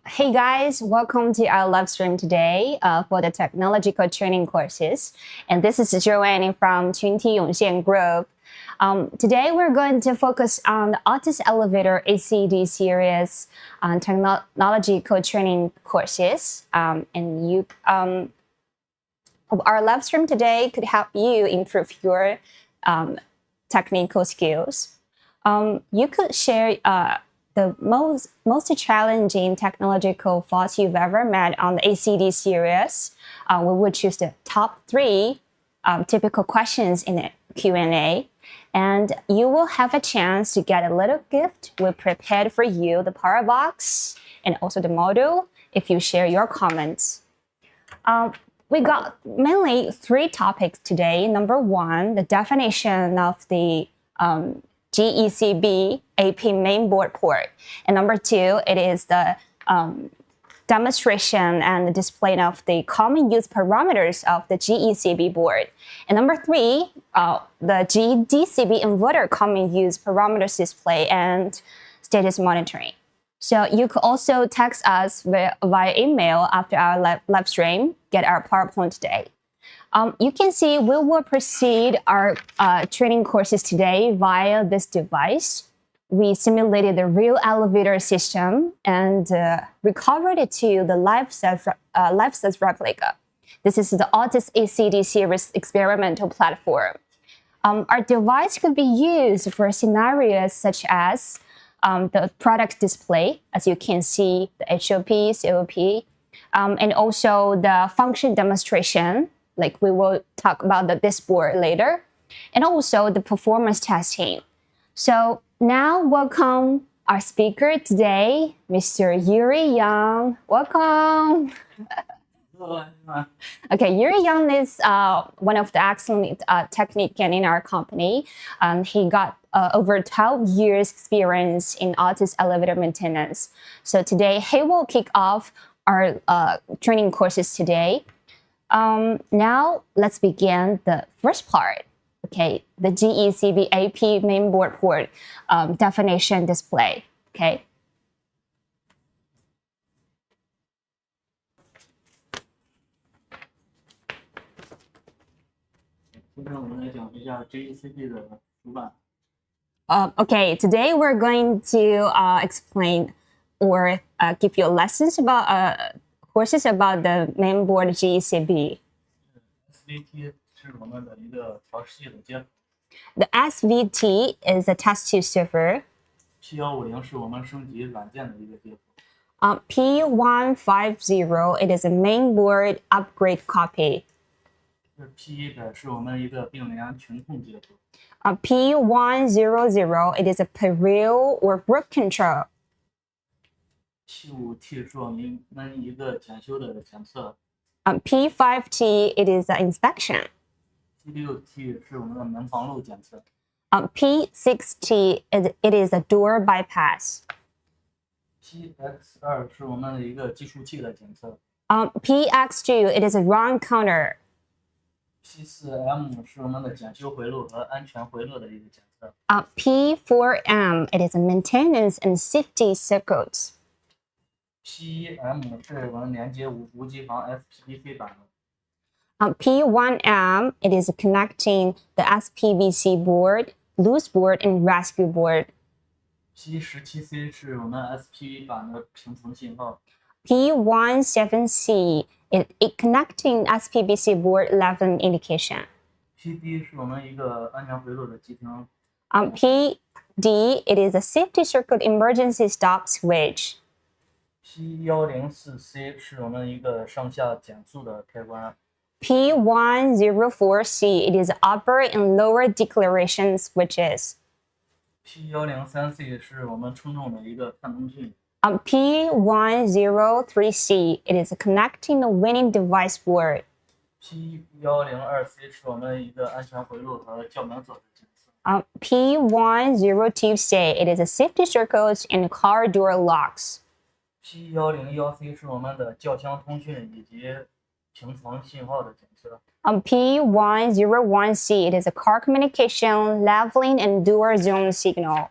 Hey guys, welcome to our live stream today for the technological training courses. And this is Joanne from Trinity Yongxian Group. Today we're going to focus on the OTIS Elevator ACD series technological training courses. Our live stream today could help you improve your technical skills. You could share the most challenging technological faults you've ever met on the ACD series. We would choose the top 3 typical questions in the Q&A. And you will have a chance to get a little gift. We prepared for you the power box and also the module if you share your comments. We got mainly 3 topics today. Number 1, the definition of the YX-ElevatorTechnology AP Mainboard port. And number 2, it is the demonstration and the display of the common use parameters of the YX-ElevatorTechnology board. And number 3, the GDCB inverter common use parameters display and status monitoring. So you could also text us via email after our live stream, get our PowerPoint today. You can see we will proceed our training courses today via this device. We simulated the real elevator system and recovered it to the life-size replica. This is the OTIS ACD series experimental platform. Our device could be used for scenarios such as the product display, as you can see, the HOP, COP, and also the function demonstration, like we will talk about this board later, and also the performance testing. So now welcome our speaker today, Mr. Yuri Young. Welcome. Okay, Yuri Young is one of the excellent technicians in our company. He got over 12 years experience in OTIS elevator maintenance. So today he will kick off our training courses today. Now let's begin the first part. Okay, the GECB AP Mainboard port definition display. Okay. 今天我们来讲一下 JECB 的主板。Okay, today we're going to explain or give you lessons about courses about the mainboard GECB. SVT 是我们的一个调试器的接口。The SVT is a test tube server. P150 是我们升级软件的一个接口。P150, it is a mainboard upgrade copy. P100 是我们一个并联群控接口。P100, it is a peril or work control. P5T 是我们一个检修的检测。P5T, it is an inspection. P6T 是我们的门房路检测。P6T, it is a door bypass. PX2 是我们的一个计数器的检测。PX2, it is a run counter. P4M 是我们的检修回路和安全回路的一个检测。P4M, it is a maintenance and safety circuits. P1M 是我们连接无机房 SPBC 板的。P1M, it is connecting the SPBC board, loose board, and rescue board. P17C 是我们 SPB 板的平层信号。P17C, it connecting SPBC board level indication. PD 是我们一个安全回路的急停。PD, it is a safety circuit emergency stop switch. P104C 是我们一个上下减速的开关。P104C, it is upper and lower declaration switches. P103C 是我们称重的一个看通讯。P103C, it is connecting the winning device board. P102C 是我们一个安全回路和校门锁的检测。P102C, it is a safety circuit and car door locks. P101C 是我们的轿厢通讯以及平层信号的检测。P101C, it is a car communication, leveling, and door zone signal.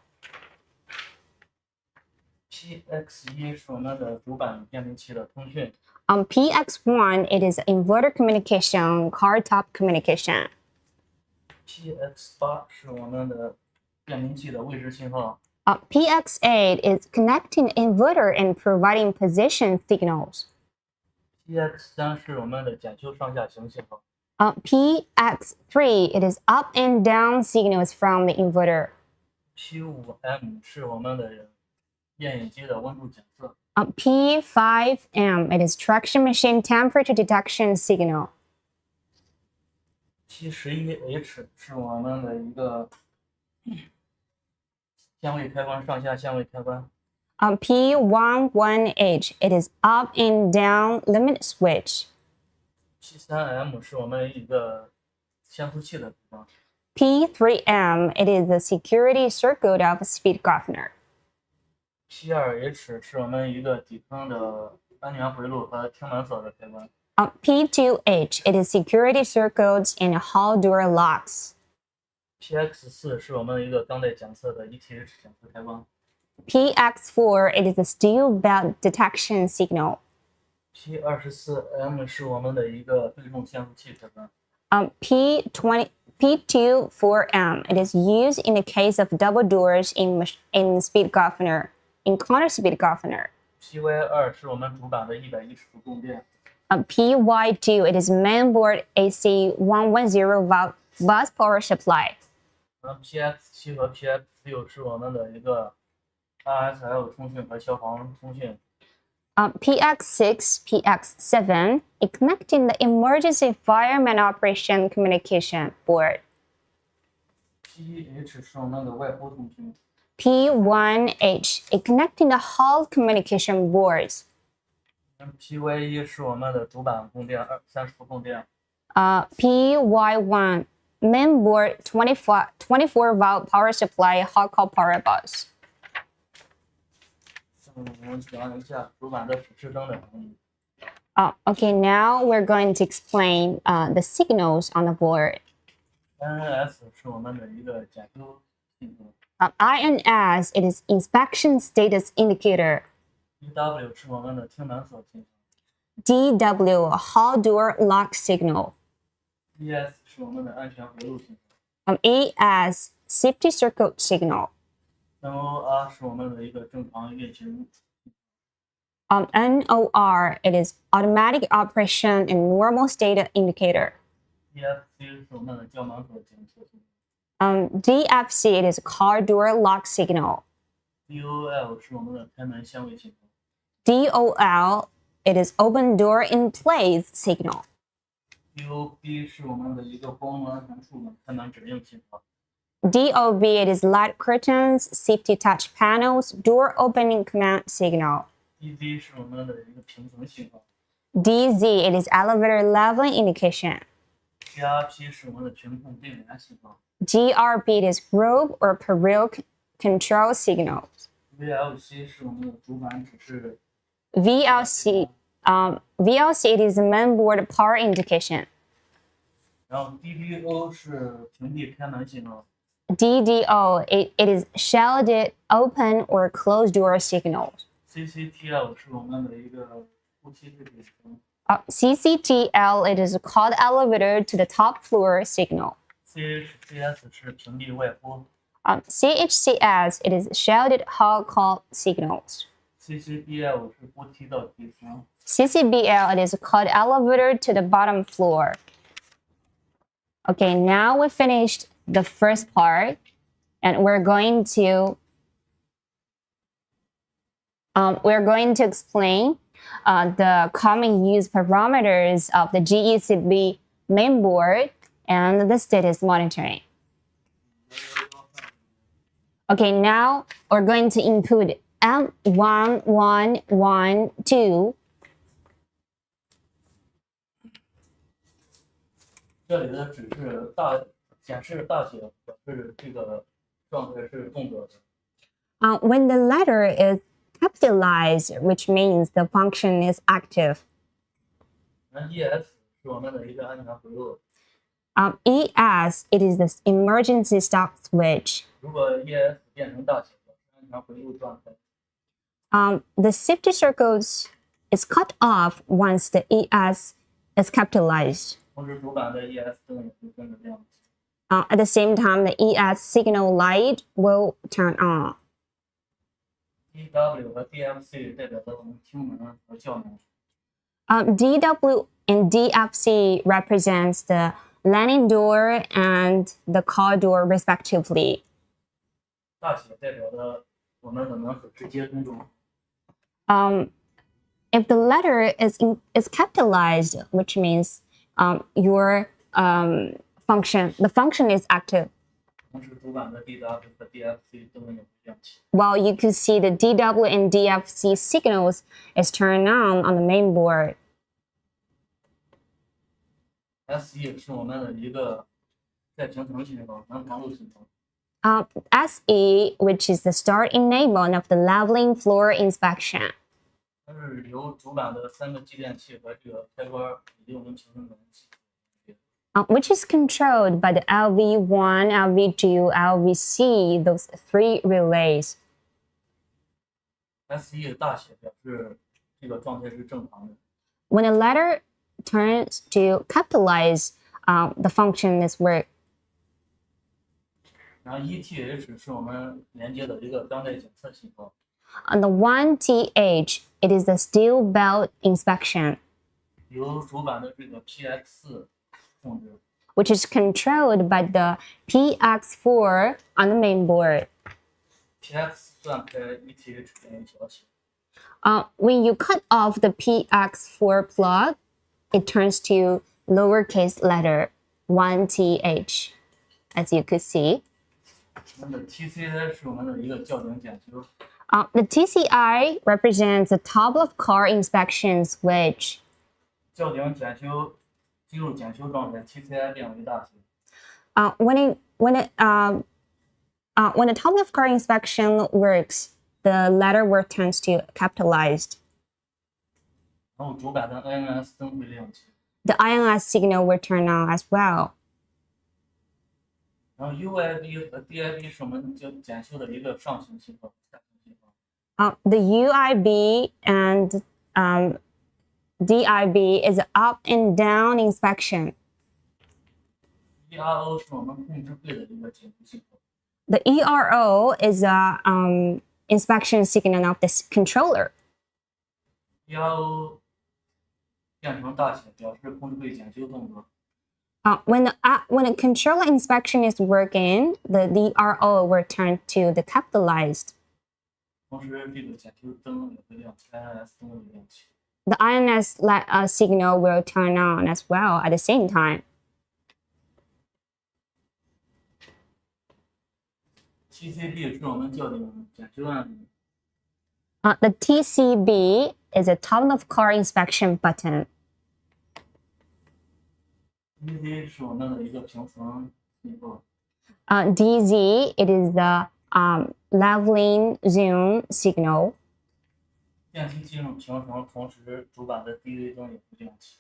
7X1是我们的主板与变频器的通讯。PX1, it is inverter communication, car top communication. 7X8是我们的变频器的位置信号。PX8 is connecting the inverter and providing position signals. 7X3是我们的检修上下行信号。PX3, it is up and down signals from the inverter. P5M 是我们的验引机的温度检测。P5M, it is traction machine temperature detection signal. P11H 是我们的一个限位开关，上下限位开关。P11H, it is up and down limit switch. P3M 是我们一个限速器的开关。P3M, it is the security circuit of speed governor. P2H 是我们一个底坑的安全回路和厅门锁的开关。P2H, it is security circuits and hall door locks. PX4 是我们一个钢带检测的 ETH 检测开关。PX4, it is the steel belt detection signal. P24M 是我们的一个对冲限速器开关。P24M, it is used in the case of double doors in speed governor, in corner speed governor. PY2 是我们主板的110伏供电。PY2, it is mainboard AC 110 volt bus power supply. PX7 和 PX6 是我们的一个 RSL 通讯和消防通讯。PX6, PX7, it connecting the emergency fireman operation communication board. PH 是我们的外呼通讯。P1H, it connecting the hall communication boards. PY1 是我们的主板供电30伏供电。PY1, mainboard 24 volt power supply hot call power bus. 我们讲一下主板的指示灯的原理。Okay, now we're going to explain the signals on the board. INS 是我们的一个检修信号。INS, it is inspection status indicator. DW 是我们的厅门锁信号。DW, hall door lock signal. ES 是我们的安全回路信号。ES, safety circuit signal. NOR 是我们的一个正常运行。NOR, it is automatic operation and normal state indicator. DFC 是我们的交门锁检测信号。DFC, it is car door lock signal. DOL 是我们的开门限位信号。DOL, it is open door in place signal. DOB 是我们的一个光门安全触门开门指令信号。DOB, it is light curtains, safety touch panels, door opening command signal. DZ 是我们的一个平层信号。DZ, it is elevator leveling indication. GRP 是我们的群控电源信号。GRP, it is group or peril control signals. VLC 是我们的主板指示。VLC, VLC, it is mainboard power indication. 然后 DDO 是屏蔽开门信号。DDO, it is shielded open or closed door signals. CCTL 是我们的一个呼气对比层。CCTL, it is called elevator to the top floor signal. CHCS 是屏蔽外呼。CHCS, it is shielded hall call signals. CCBL 是呼梯到底层。CCBL, it is called elevator to the bottom floor. Okay, now we finished the first part, and we're going to explain the common use parameters of the GECB mainboard and the status monitoring. Okay, now we're going to input M1112. 这里的指示显示大写表示这个状态是动作的。When the letter is capitalized, which means the function is active. ES 是我们的一个安全回路。ES, it is the emergency stop switch. 如果 ES 变成大写，表示安全回路状态。The safety circuits is cut off once the ES is capitalized. 同时主板的 ES 灯也会跟着亮起。At the same time, the ES signal light will turn on. DW 和 DFC 代表着我们厅门和轿门。DW and DFC represents the landing door and the car door respectively. 大写代表着我们的门和直接跟踪。If the letter is capitalized, which means your the function is active. 同时主板的 DW 和 DFC 灯也会亮起。While you could see the DW and DFC signals is turned on the main board. SE 是我们的一个在平层信号，南航路信号。SE, which is the start enablement of the leveling floor inspection. 它是由主板的3个继电器和这个开关以及我们平层门系。Which is controlled by the LV1, LV2, LVC, those 3 relays. SE 大写表示这个状态是正常的。When a letter turns to capitalize, the function is work. 然后 ETH 是我们连接的一个钢带检测信号。On the 1TH, it is the steel belt inspection. 由主板的这个 PX 控制。Which is controlled by the PX4 on the main board. PX 断开 ETH 变为小写。When you cut off the PX4 plug, it turns to lowercase letter 1TH, as you could see. 我们的 TCI 是我们的一个校准检修。The TCI represents the top of car inspection switch. 校准检修进入检修状态 ，TCI 变为大写。When the top of car inspection works, the letter word turns to capitalized. 然后主板的 INS 灯会亮起。The INS signal will turn on as well. 然后 UIB 和 DIB 是我们检修的一个上行信号、下行信号。The UIB and DIB is up and down inspection. ERO 是我们控制柜的一个检修信号。The ERO is a inspection signal of this controller. ERO 变成大写，表示控制柜检修动作。When the controller inspection is working, the ERO will turn to the capitalized. 同时，这个检修灯也会亮起 ，INS 灯也亮起。The INS signal will turn on as well at the same time. TCB 是我们校准检修按钮。The TCB is a top of car inspection button. DZ 是我们的一个平层信号。DZ, it is the leveling zoom signal. 电梯进入平层，同时主板的 DZ 灯也会亮起。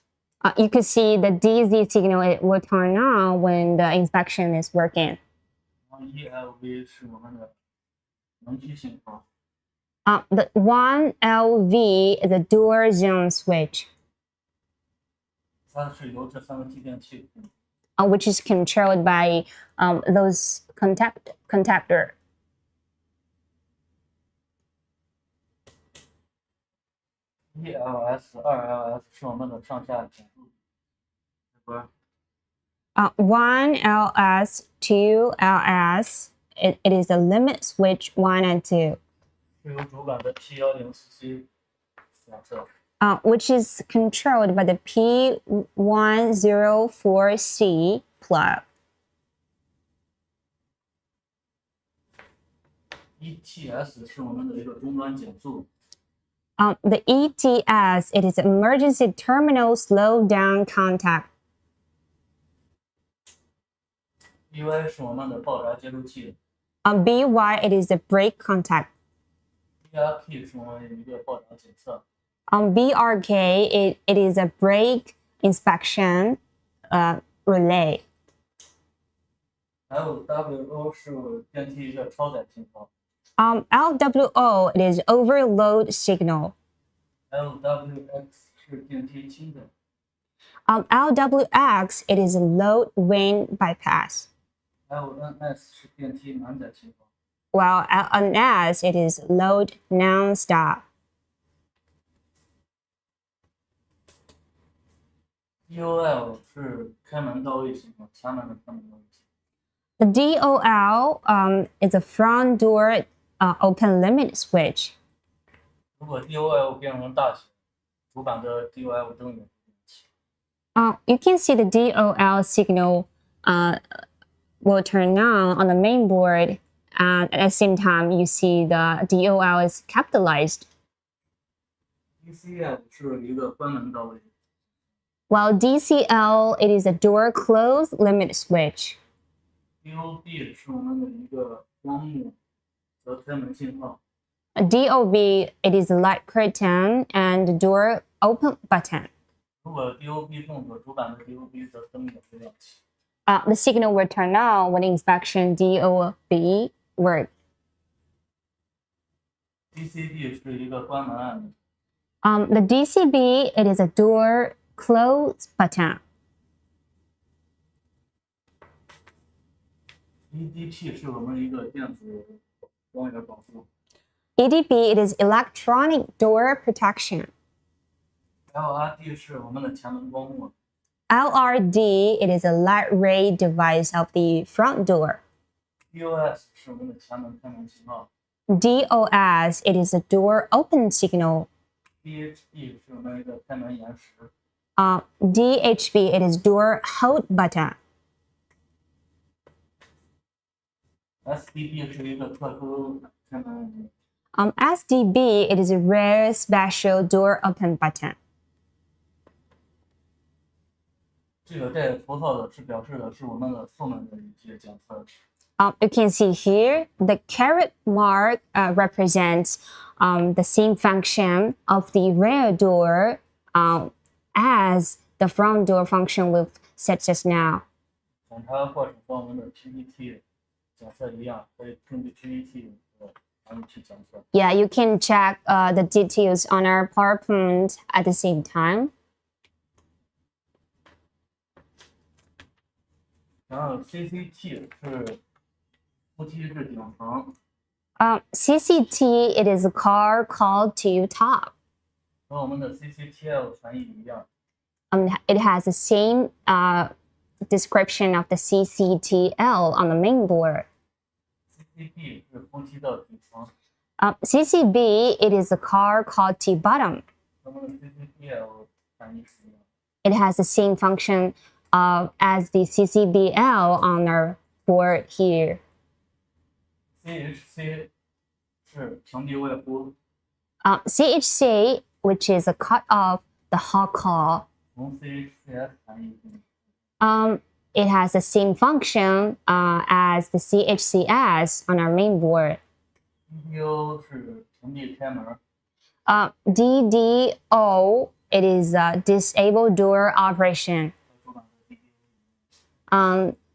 You could see the DZ signal it will turn on when the inspection is working. 然后 ELV 是我们的门区信号。The 1LV is a door zoom switch, 它是由这3个继电器控制。which is controlled by those contactor. ELS、2LS 是我们的上下检度开关。 1LS, 2LS, it is a limit switch 1 and 2. 是由主板的 P10CC 检测。Which is controlled by the P104C plug. ETS 是我们的一个终端减速。The ETS, it is emergency terminal slowdown contact. BY 是我们的爆闸接收器。BY, it is a brake contact. BRK 是我们的一个爆闸检测。BRK, it is a brake inspection relay. 还有 WO 是电梯一个超载信号。LWO, it is overload signal. LWX 是电梯轻的。LWX, it is load ring bypass. LNS 是电梯满载情况。While LNS, it is load non-stop. DOL 是开门到位情况，前门的开门到位情况。The DOL is a front door open limit switch. 如果 DOL 变成大写，主板的 DOL 灯也会亮起。You can see the DOL signal will turn on the main board. At the same time, you see the DOL is capitalized. DCL 是一个关门到位。While DCL, it is a door close limit switch. DOB 是我们的一个光幕和开门信号。DOB, it is a light curtain and door open button. 如果 DOB 动作，主板的 DOB 的灯也会亮起。The signal will turn on when inspection DOB work. DCB 是一个关门按钮。The DCB, it is a door close button. EDP 是我们一个电子光源保护。EDP, it is electronic door protection. LRD 是我们的前门光幕。LRD, it is a light ray device of the front door. DOS 是我们的前门开门信号。DOS, it is a door open signal. DHB 是我们一个开门延时。DHB, it is door hold button. SDB 是一个特殊开门按钮。SDB, it is a rare special door open button. 这个带葡萄的是表示的是我们的负门的一些检测。You can see here the caret mark represents the same function of the rear door as the front door function we've set just now. 检查过程和我们的 PPT 检测一样，可以根据 PPT 去检测。Yeah, you can check the details on our PowerPoint at the same time. 然后 CCT 是扶梯是顶层。CCT, it is a car called to top. 和我们的 CCTL 传译一样。It has the same description of the CCTL on the main board. CCB 是扶梯的底层。CCB, it is a car called to bottom. 和我们的 CCTL 传译是一样。It has the same function as the CCBL on our board here. CHC 是屏蔽外呼。CHC, which is a cut off the hot call. 从 CHCS 传译。It has the same function as the CHCS on our main board. DDO 是屏蔽开门。DDO, it is a disable door operation.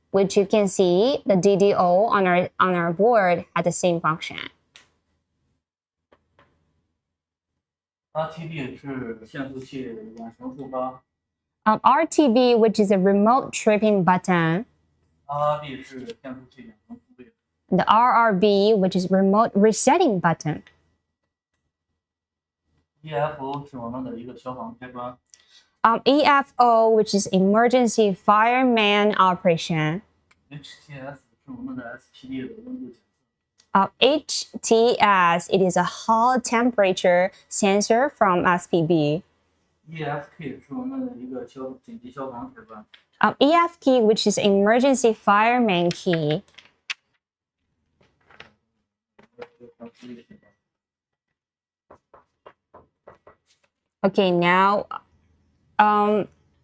Which you can see the DDO on our board had the same function. RTB 是限速器远程触发。RTB, which is a remote tripping button. RRB 是限速器远程复位。The RRB, which is remote resetting button. EFO 是我们的一个消防开关。EFO, which is emergency fireman operation. HTS 是我们的 SPD 的温度检测。HTS, it is a hall temperature sensor from SPB. EFK 是我们的一个紧急消防开关。EFK, which is emergency fireman key. Okay, now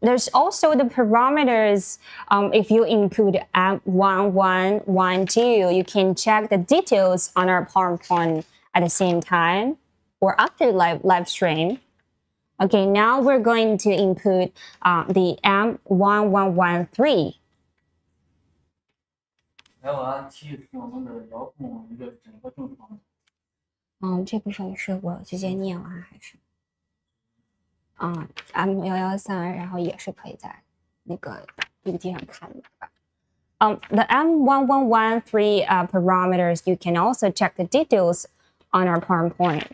there's also the parameters. If you input M1112, you can check the details on our PowerPoint at the same time or after live stream. Okay, now we're going to input the M1113. LRT 是我们的遥控一个整个正常。这部分是我直接念完还是M113，然后也是可以在那个 PPT 上看的吧。The M1113 parameters, you can also check the details on our PowerPoint.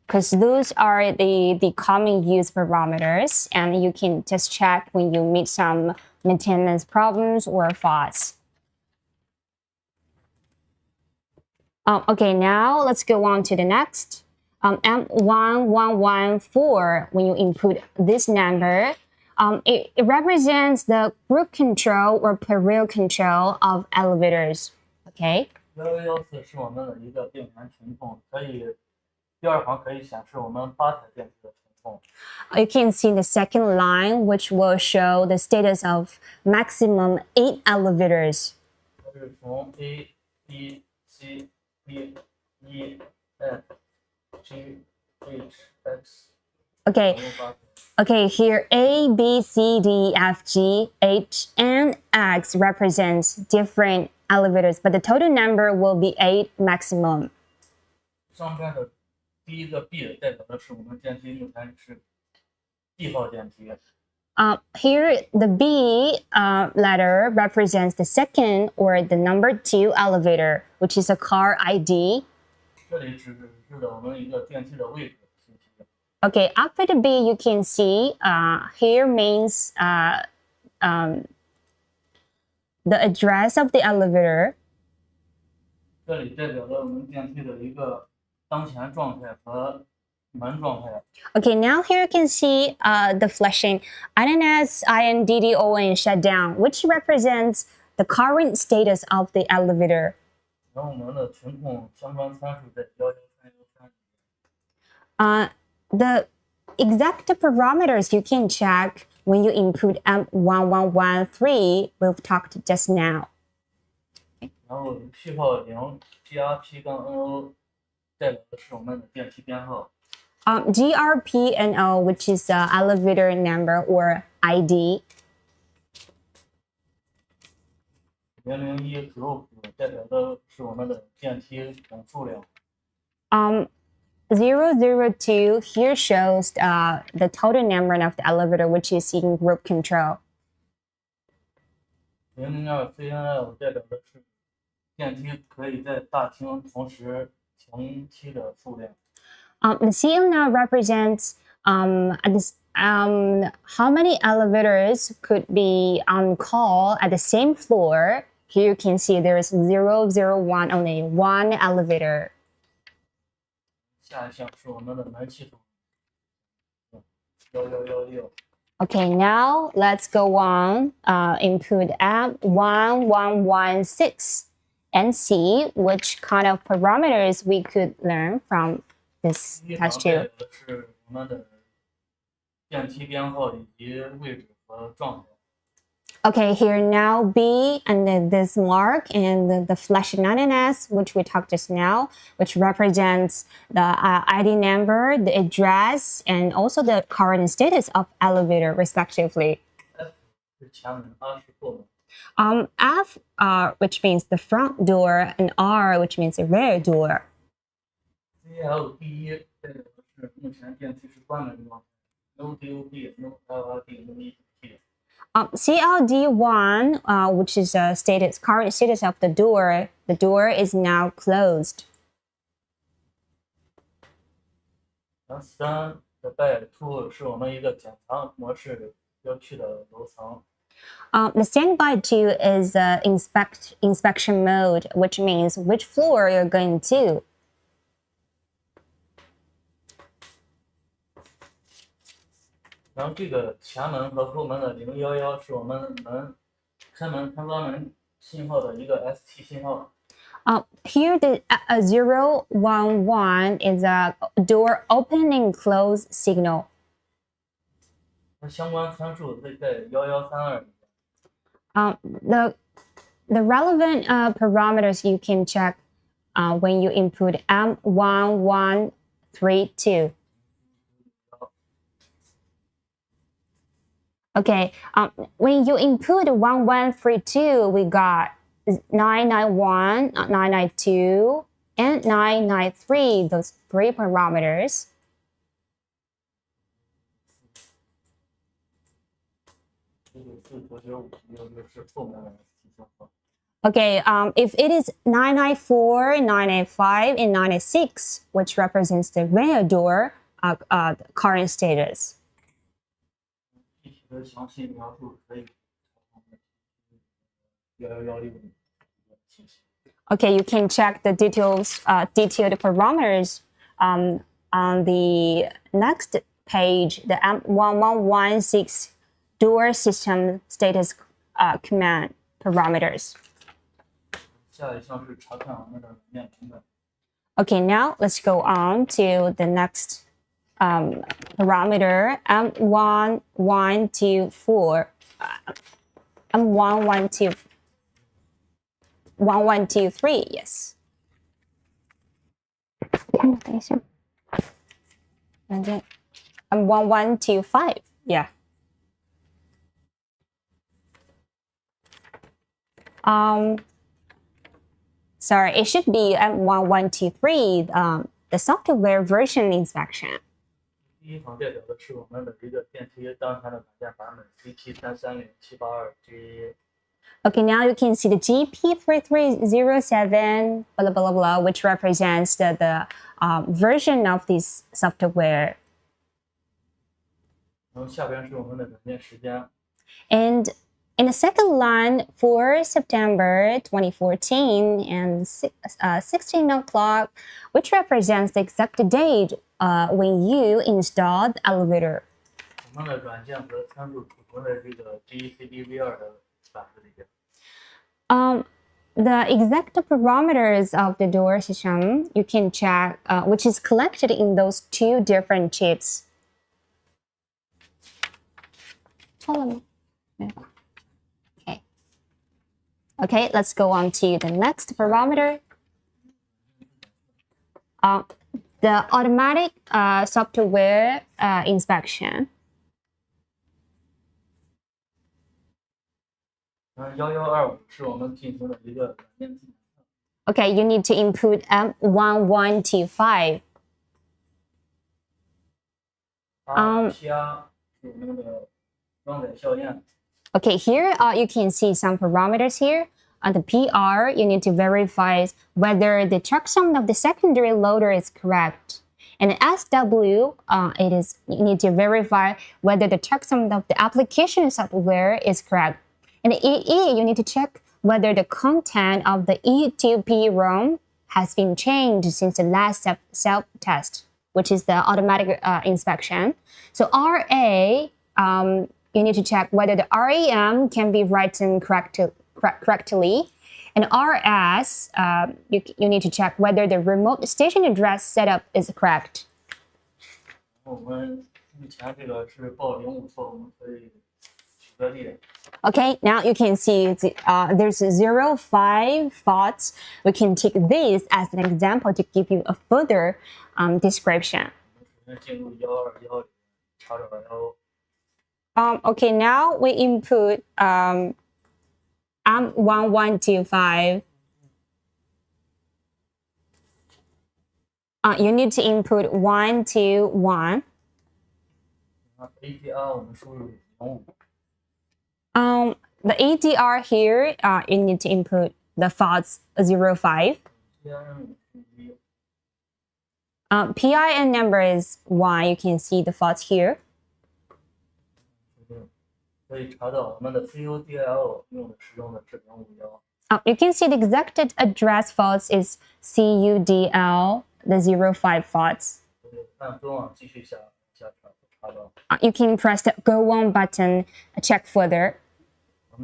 Because those are the common use parameters, and you can just check when you meet some maintenance problems or faults. Okay, now let's go on to the next. M1114, when you input this number, it represents the group control or period control of elevators. Okay. 1114是我们的一个电源群控，第二行可以显示我们8台电梯的群控。You can see the second line, which will show the status of maximum 8 elevators. 它是从 A B C D E F G H X. Okay. Okay, here A, B, C, D, F, G, H, and X represents different elevators, but the total number will be 8 maximum. 上边的第一个 B 代表的是我们电梯目前是 D 号电梯。Here, the B letter represents the second or the number 2 elevator, which is a car ID. 这里指的我们一个电梯的位置信息。Okay, after the B, you can see here means the address of the elevator. 这里代表了我们电梯的一个当前状态和门状态。Okay, now here you can see the flashing INS, INDDON shutdown, which represents the current status of the elevator. 然后我们的群控相关参数在11313。The exact parameters you can check when you input M1113 we've talked just now. 然后序号0 GRP 杠 NO 代表的是我们的电梯编号。GRP and O, which is the elevator number or ID. 001 group 代表的是我们的电梯总数量。002 here shows the total number of the elevator, which is in group control. 002 CNL 代表的是电梯可以在大厅同时停梯的数量。The CL now represents how many elevators could be on call at the same floor. Here you can see there is 001, only one elevator. 下一项是我们的门系统1116。Okay, now let's go on. Input M1116 and see which kind of parameters we could learn from this test tube. 是我们的电梯编号以及位置和状态。Okay, here now B and then this mark and the flash 9NS, which we talked just now, which represents the ID number, the address, and also the current status of elevator, respectively. F 是前门，R 是后门。F, which means the front door, and R, which means the rear door. CLD 代表的是目前电梯是关门状态。No DOB, no LRD, no ET。CLD1, which is current status of the door is now closed. 3的 By 2是我们一个检查模式要去的楼层。The standby 2 is inspection mode, which means which floor you're going to. 然后这个前门和后门的011是我们开门开关门信号的一个 ST 信号。Here the 011 is a door open and close signal. 那相关参数会在1132里。The relevant parameters you can check when you input M1132. Okay, when you input 1132, we got 991, 992, and 993, those three parameters. Okay, if it is 994, 995, and 996, which represents the rear door current status. Okay, you can check the detailed parameters on the next page, the M1116 door system status command parameters. Okay, now let's go on to the next parameter, M1124, M1123, yes. 等一下 and then M1125, yeah. Sorry, it should be M1123, the software version inspection. Okay, now you can see the GP3307, blah, blah, blah, which represents the version of this software. And in the second line for September 2014 and 16 o'clock, which represents the exact date when you installed the elevator. The exact parameters of the door system, you can check, which is collected in those two different chips. Okay, let's go on to the next parameter. The automatic software inspection. Okay, you need to input M1125. Okay, here you can see some parameters here. On the PR, you need to verify whether the checksum of the secondary loader is correct. And the SW, you need to verify whether the checksum of the application software is correct. And the EE, you need to check whether the content of the E2P ROM has been changed since the last self-test, which is the automatic inspection. So RA, you need to check whether the RAM can be written correctly. And RS, you need to check whether the remote station address setup is correct. Okay, now you can see there's 05 faults. We can take this as an example to give you a further description. Okay, now we input M1125. You need to input 121. The ADR here, you need to input the faults 05. PIN number is 1. You can see the faults here. You can see the exact address faults is CUDL, the 05 faults. You can press the Go On button, check further. The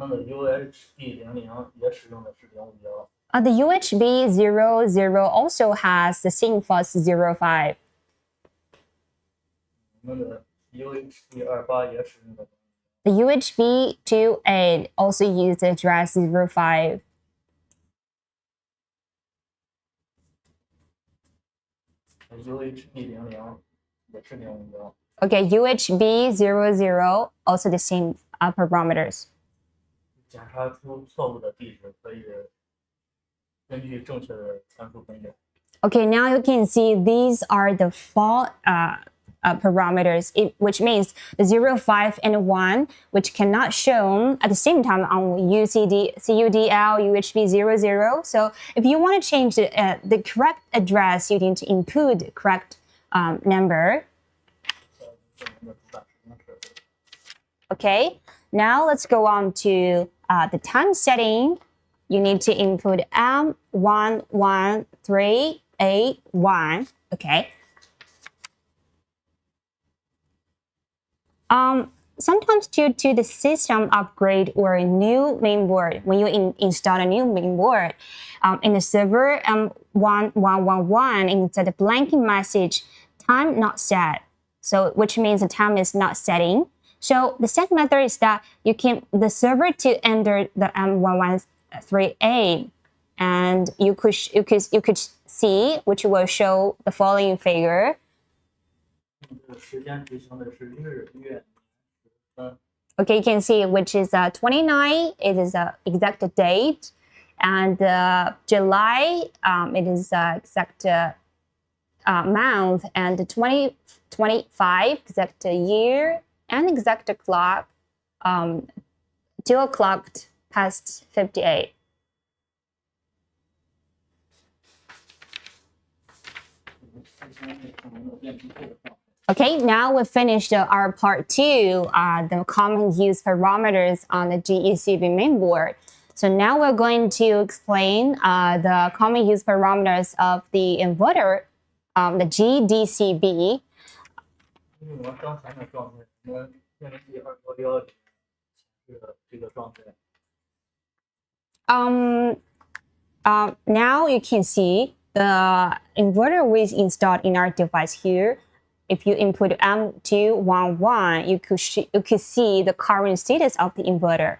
UHB 00 also has the same faults 05. The UHB 28 also used the address 05. Okay, UHB00 also the same parameters. 检查出错误的地址，可以根据正确的参数更改。Okay, now you can see these are the fault parameters, which means the 0, 5, and 1, which cannot shown at the same time on UCD, CUDL, UHB00. So if you want to change the correct address, you need to input the correct number. Okay, now let's go on to the time setting. You need to input M113A1. Okay. Sometimes due to the system upgrade or a new mainboard, when you install a new mainboard, in the server M1111, instead of blanking message, time not set. So which means the time is not setting. So the set method is that you can the server to enter the M113A, and you could see, which will show the following figure. Okay, you can see which is 29. It is the exact date, and July it is exact month, and 2025 exact year, and exact clock 2 o'clock past 58. Okay, now we finished our part 2, the common use parameters on the GECB mainboard. So now we're going to explain the common use parameters of the inverter, the GDCB. Now you can see the inverter was installed in our device here. If you input M211, you could see the current status of the inverter.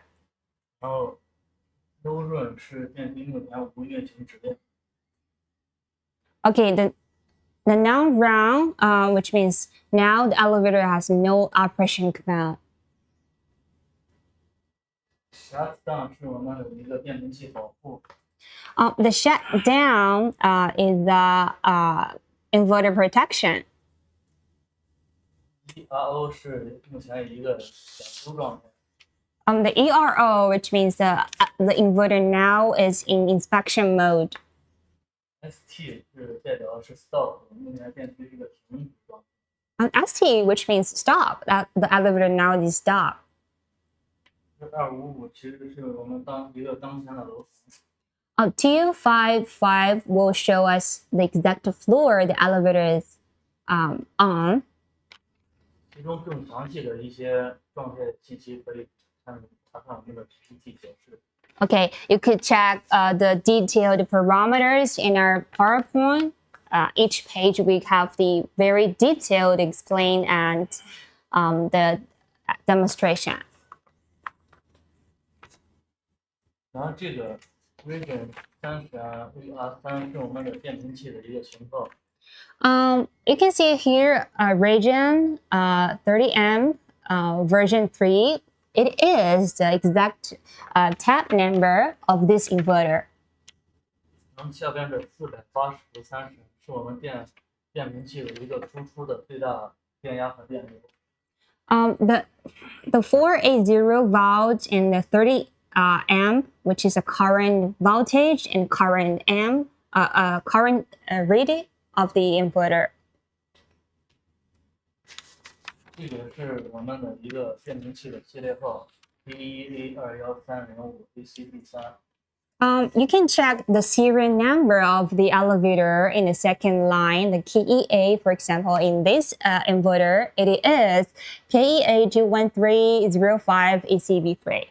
Okay, the non-round, which means now the elevator has no operation command. The shutdown is the inverter protection. The ERO, which means the inverter now is in inspection mode. ST ST, which means stop, that the elevator now is stop. 255 will show us the exact floor the elevator is on. Okay, you could check the detailed parameters in our PowerPoint. Each page we have the very detailed explain and the demonstration. 然后这个 region 30 VR3 是我们的变频器的一个型号。You can see here region 30M version 3. It is the exact tab number of this inverter. 然后下边的480/30是我们变频器的一个输出的最大电压和电流。The 480 volt and the 30 amp, which is a current voltage and current current rating of the inverter. 这个是我们的一个变频器的系列号 P1A21305ACD3。You can check the serial number of the elevator in the second line, the KEA, for example, in this inverter, it is KEA21305ACB3.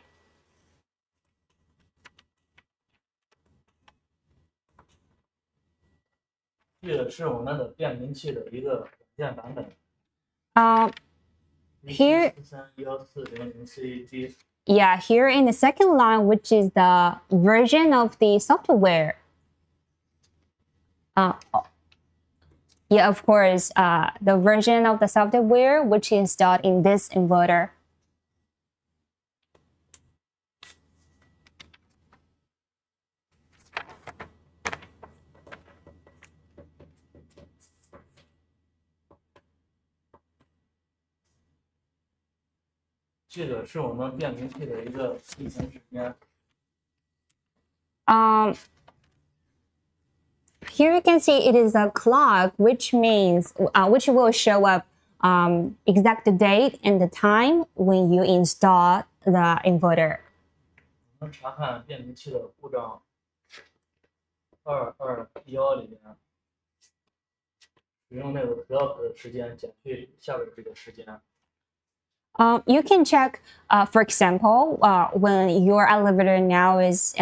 这个是我们的变频器的一个软件版本。Here, 1414000CD。yeah, here in the second line, which is the version of the software. Yeah, of course, the version of the software which is installed in this inverter.这个是我们变频器的一个运行时间。Here you can see it is a clock, which means which will show up exact date and the time when you install the inverter. 我们查看变频器的故障2210里面，使用那个 clock 的时间减去下边这个时间。You can check, for example, when your elevator now is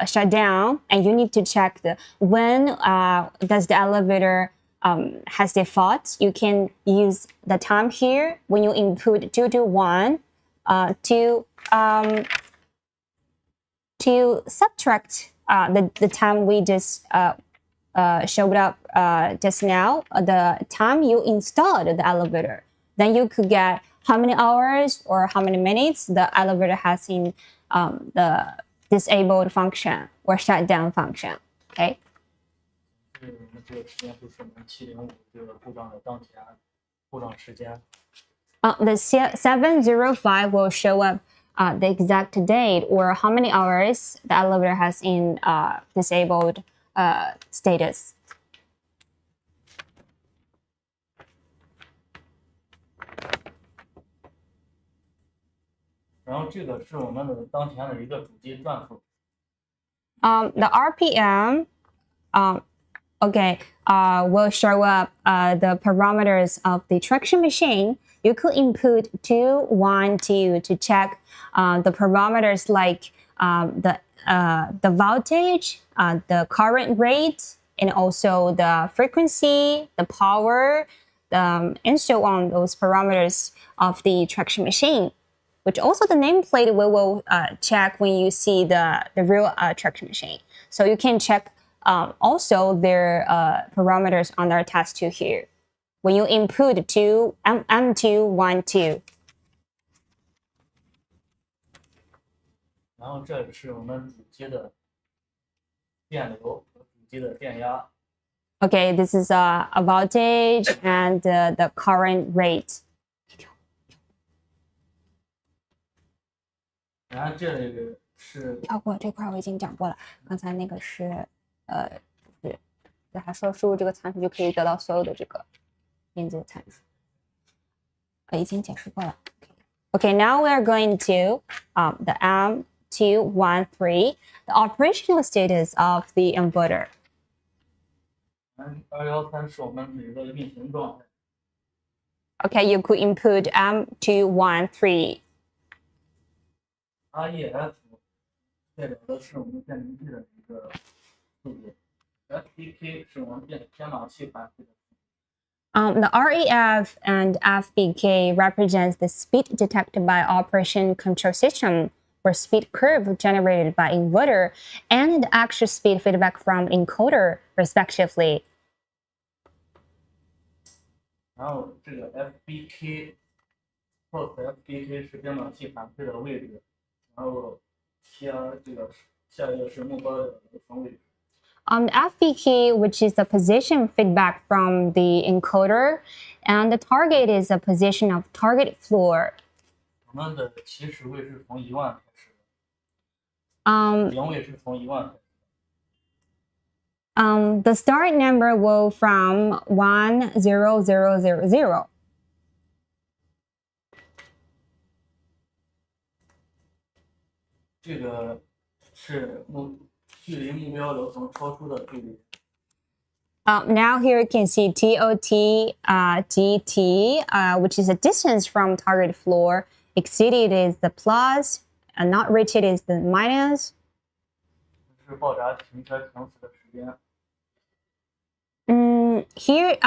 shut down, and you need to check when does the elevator has the fault. You can use the time here when you input 221 to subtract the time we just showed up just now, the time you installed the elevator. Then you could get how many hours or how many minutes the elevator has in the disabled function or shutdown function. Okay. 这个时间就是我们705这个故障的当前故障时间。The 705 will show up the exact date or how many hours the elevator has in disabled status. 然后这个是我们的当前的一个主机转速。The RPM, will show up the parameters of the traction machine. You could input 212 to check the parameters like the voltage, the current rate, and also the frequency, the power, and so on. Those parameters of the traction machine, which also the nameplate we will check when you see the real traction machine. So you can check also their parameters on our test tube here. When you input to M212. 然后这是我们主机的电流和主机的电压。Okay, this is a voltage and the current rate. 然后这里是跳过这块我已经讲过了，刚才那个是还说输入这个参数就可以得到所有的这个连接参数，已经解释过了。Okay, now we are going to the M213, the operational status of the inverter. 213是我们的一个运行状态。Okay, you could input M213. REF 代表的是我们变频器的一个速度 ，FBK 是我们编码器反馈的。The REF and FBK represents the speed detected by operation control system or speed curve generated by inverter and the actual speed feedback from encoder, respectively. 然后这个 FBK 是编码器反馈的位置，然后下一个是目标的流程位置。The FBK, which is the position feedback from the encoder, and the target is the position of target floor. 我们的起始位是从10000开始的，零位是从10000开始的。The start number will from 10000. 这个是距离目标流程超出的距离。Now here you can see TOT, GT, which is a distance from target floor. Exceeded is the plus, and not reached is the minus. 这是爆炸停车停驶的时间。Here,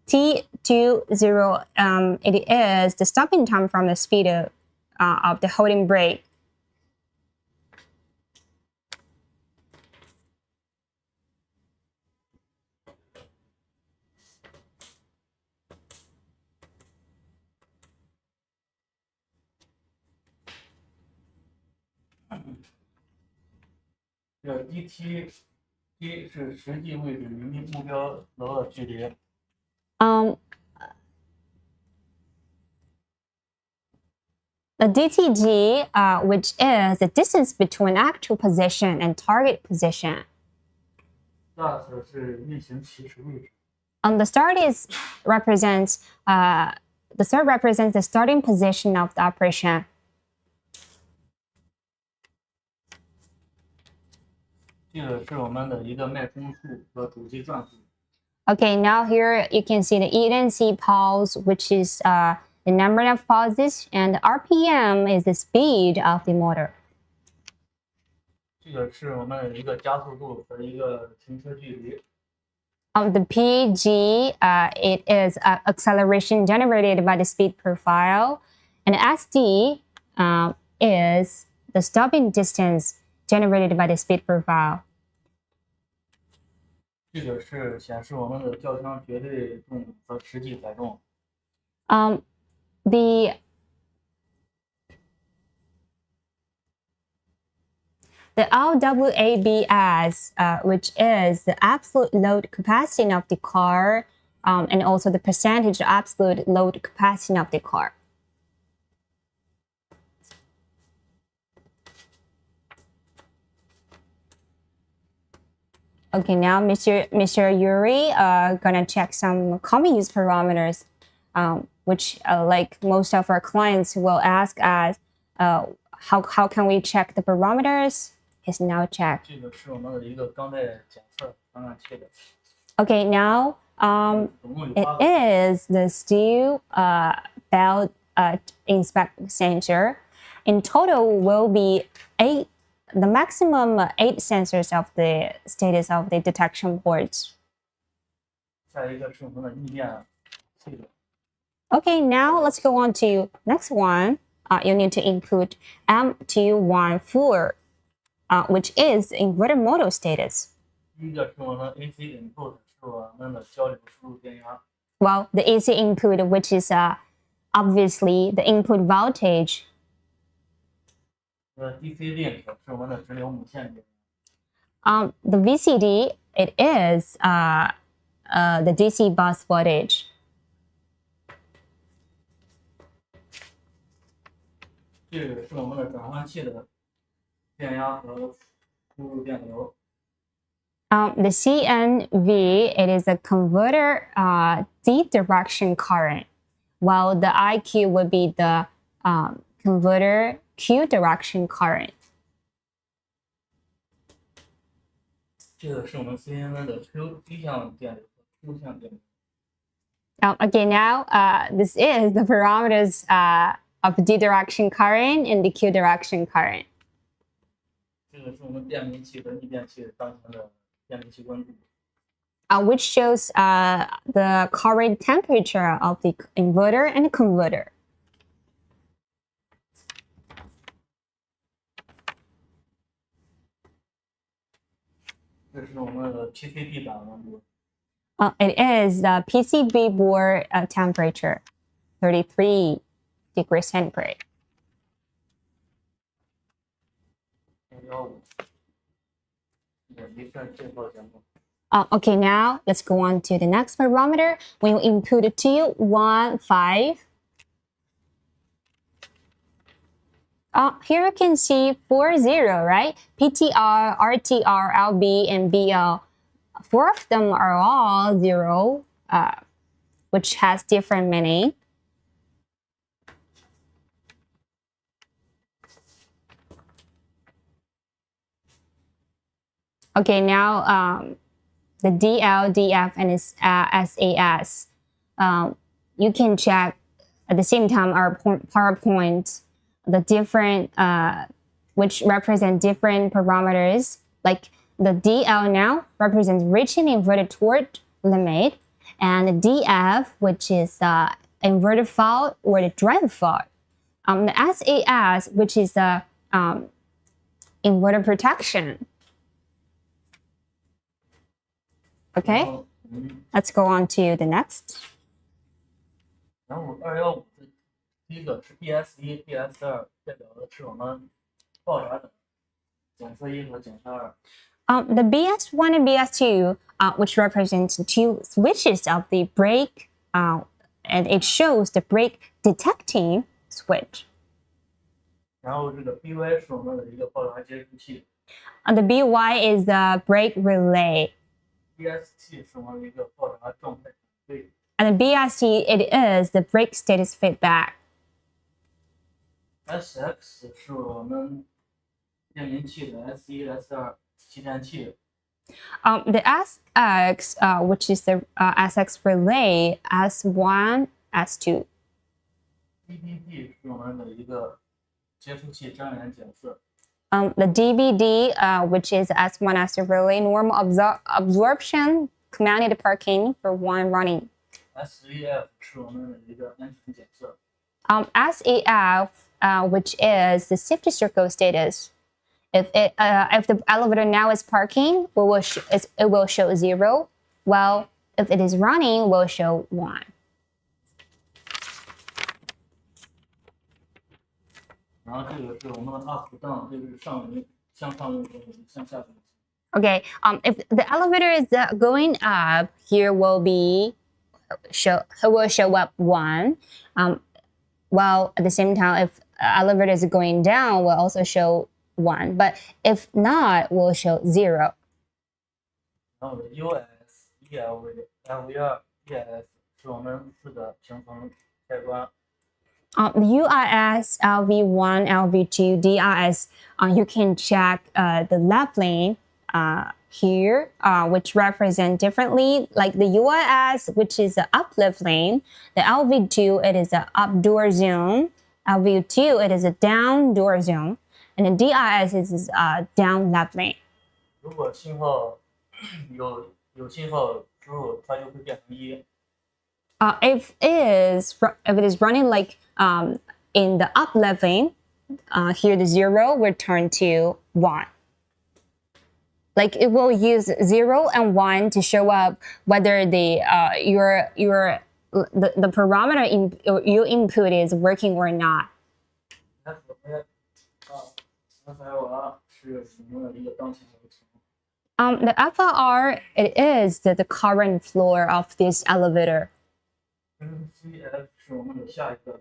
T20, it is the stopping time from the speed of the holding brake. 这 DT 是实际位置与目标楼的距离。The DTG, which is the distance between actual position and target position. Start 是运行起始位置。The start represents the starting position of the operation. 这个是我们的一个脉冲数和主机转速。Okay, now here you can see the ENC pulse, which is the number of pulses, and the RPM is the speed of the motor. 这个是我们的一个加速度和一个停车距离。The PG, it is acceleration generated by the speed profile, and SD is the stopping distance generated by the speed profile. 这个是显示我们的轿厢绝对重和实际载重。The LWABS, which is the absolute load capacity of the car, and also the percentage of absolute load capacity of the car. Okay, now Mr. Yuri gonna check some common use parameters, which like most of our clients will ask us, how can we check the parameters? Is now checked. 这个是我们的一个钢带检测传感器的。Okay, now it is the steel belt inspect sensor. In total, will be the maximum 8 sensors of the status of the detection boards. 下一个是我们的逆变系统。Okay, now let's go on to next one. You need to include M214. Which is inverter model status. 第一个是我们 AC input 是我们的交流输入电压。Well, the AC input, which is obviously the input voltage. DC link 是我们的直流母线电压。The VCD, it is the DC bus voltage. 这个是我们的转换器的电压和输入电流。The CNV, it is a converter D direction current, while the IQ would be the converter Q direction current. 这个是我们 CNN 的 Q 低向电流和 Q 向电流。Okay, now this is the parameters of D direction current and the Q direction current. 这个是我们电明器和逆变器当前的电明器温度。Which shows the current temperature of the inverter and converter. 这是我们的 PCB 板温度。It is the PCB board temperature, 33 degrees centigrade. Okay, now let's go on to the next parameter. When you input 215, here you can see 40, right? PTR, RTR, LB, and BL. 4 of them are all 0, which has different meaning. Okay, now the DL, DF, and SAS. You can check at the same time our PowerPoint, the different, which represent different parameters. Like the DL now represents reaching inverted torque limit, and the DF, which is the inverter fault or the drive fault. The SAS, which is the inverter protection. Okay, let's go on to the next. 然后215第一个是 BS1、BS2，代表的是我们爆炸等检测1和检测2。The BS1 and BS2, which represent two switches of the brake, and it shows the brake detecting switch. 然后这个 BY 是我们的一个报答接收器。The BY is the brake relay. BST 是我们的一个报答状态反馈。And the BST, it is the brake status feedback. SX 是我们电明器的 S1、S2 起电器。The SX, which is the SX relay, S1, S2. DBD 是我们的一个接收器粘连检测。The DBD, which is S1, S2 relay, normal absorption, commanded parking for one running. SEF 是我们的一个安全检测。SEF, which is the safety circle status. If the elevator now is parking, it will show 0. While if it is running, it will show 1. 然后这个是我们的 up down， 就是向上运行，向下运行。Okay. If the elevator is going up, here will show up 1. While at the same time, if elevator is going down, will also show 1. But if not, will show 0. 然后 US、ELV、LVR、ES 是我们4个平衡开关。The UIS, LV1, LV2, DIS, you can check the leveling here, which represent differently. Like the UIS, which is the up leveling. The LV2, it is the up door zone. LV2, it is a down door zone. And the DIS is down leveling. 如果信号有信号输入，它就会变成1。If it is running like in the up leveling, here the 0 will turn to 1. Like it will use 0 and 1 to show up whether the parameter your input is working or not. FLR 是什么的一个当前流程？ The FLR, it is the current floor of this elevator. NCF 是我们的下一个。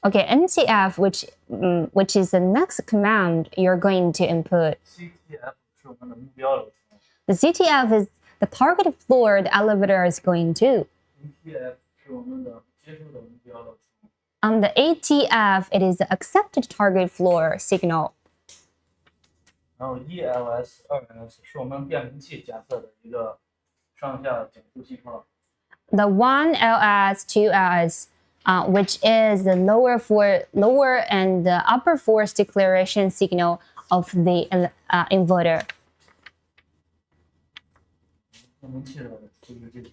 Okay, NCF, which is the next command you're going to input. CTF 是我们的目标流程。 The CTF is the target floor the elevator is going to. ATF 是我们的接收的目标流程。The ATF, it is the accepted target floor signal. 然后 ELS、2S 是我们变频器检测的一个上下减速信号。 The 1LS, 2LS, which is the lower and the upper force declaration signal of the inverter. 变频器的就是这些。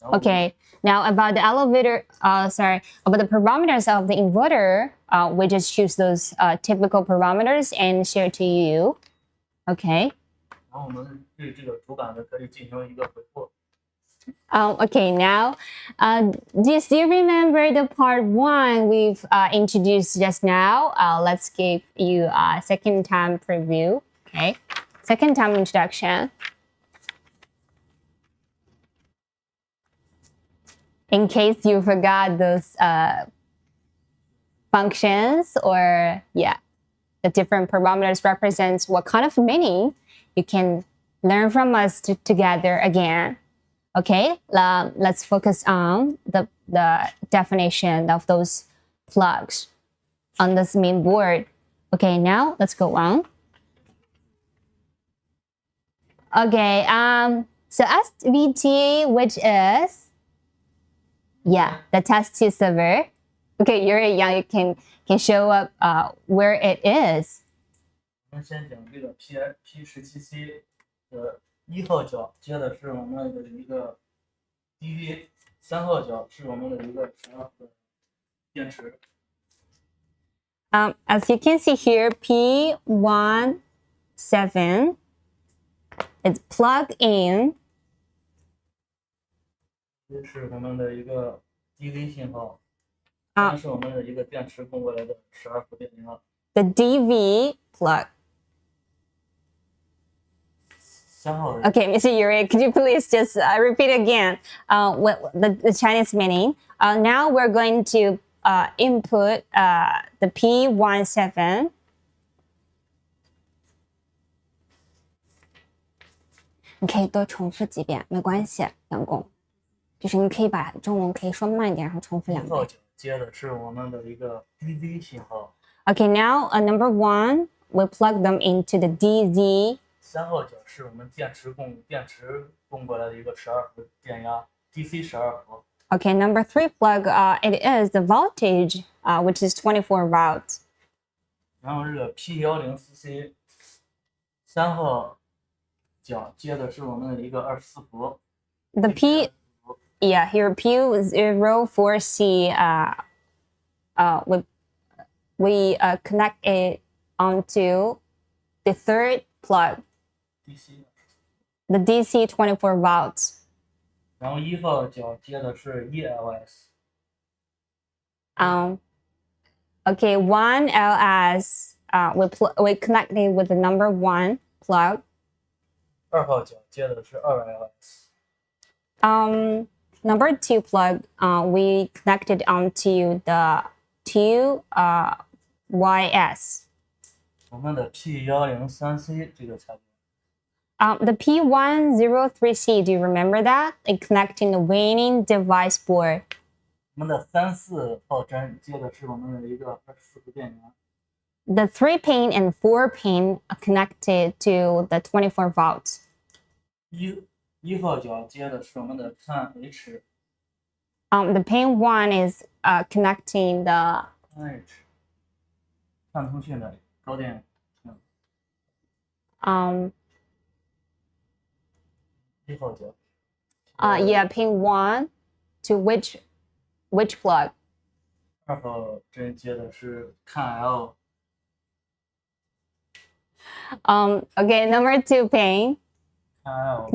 Okay, now about the elevator, about the parameters of the inverter, we just choose those typical parameters and share to you. Okay. 然后我们对这个主板的可以进行一个回复。 Okay, now, do you still remember the part 1 we've introduced just now? Let's give you a second time preview. Okay, second time introduction. In case you forgot those functions or the different parameters represents what kind of meaning, you can learn from us together again. Okay, let's focus on the definition of those plugs on this main board. Okay, now let's go on. Okay, so SVT, which is the test tube server. Okay, Yuri, you can show up where it is. 我们先讲这个 P17C 的1号角接的是我们的一个 DV，3号角是我们的一个12的电池。 As you can see here, P17, it's plug in. 这是我们的一个 DV 信号，这是我们的一个电池供过来的12伏电压。 The DV plug. 3号 Okay, Mr. Yuri, could you please just repeat again what the Chinese meaning? Now we're going to input the P17.你可以多重复几遍，没关系，杨工。就是你可以把中文可以说慢一点，然后重复2遍。1号角接的是我们的一个 DZ 信号。Okay, now number 1, we plug them into the DZ. 3号角是我们电池供过来的一个12伏电压 DC 12伏。Okay, number 3 plug, it is the voltage, which is 24 volts. 然后这个 P10CC 3号角接的是我们的一个24伏。The P, yeah, here P04C, we connect it onto the third plug, DC。 the DC 24 volts. 然后1号角接的是 ELS。 Okay, 1LS, we connect it with the number 1 plug. 2号角接的是 2LS。 Number 2 plug, we connected onto the 2 YS. 我们的 P103C 这个插件。The P103C, do you remember that? It connecting the waning device board. 我们的3、4号针接的是我们的一个24伏电源。 The 3 pin and 4 pin are connected to the 24 volts. 1号角接的是我们的 CAN-H。 The pin 1 is connecting the CAN-H 看通讯的高电。 1号角。 yeah, pin 1 to which plug? 2号针接的是 CAN-L。 Okay, number 2 pin CAN-L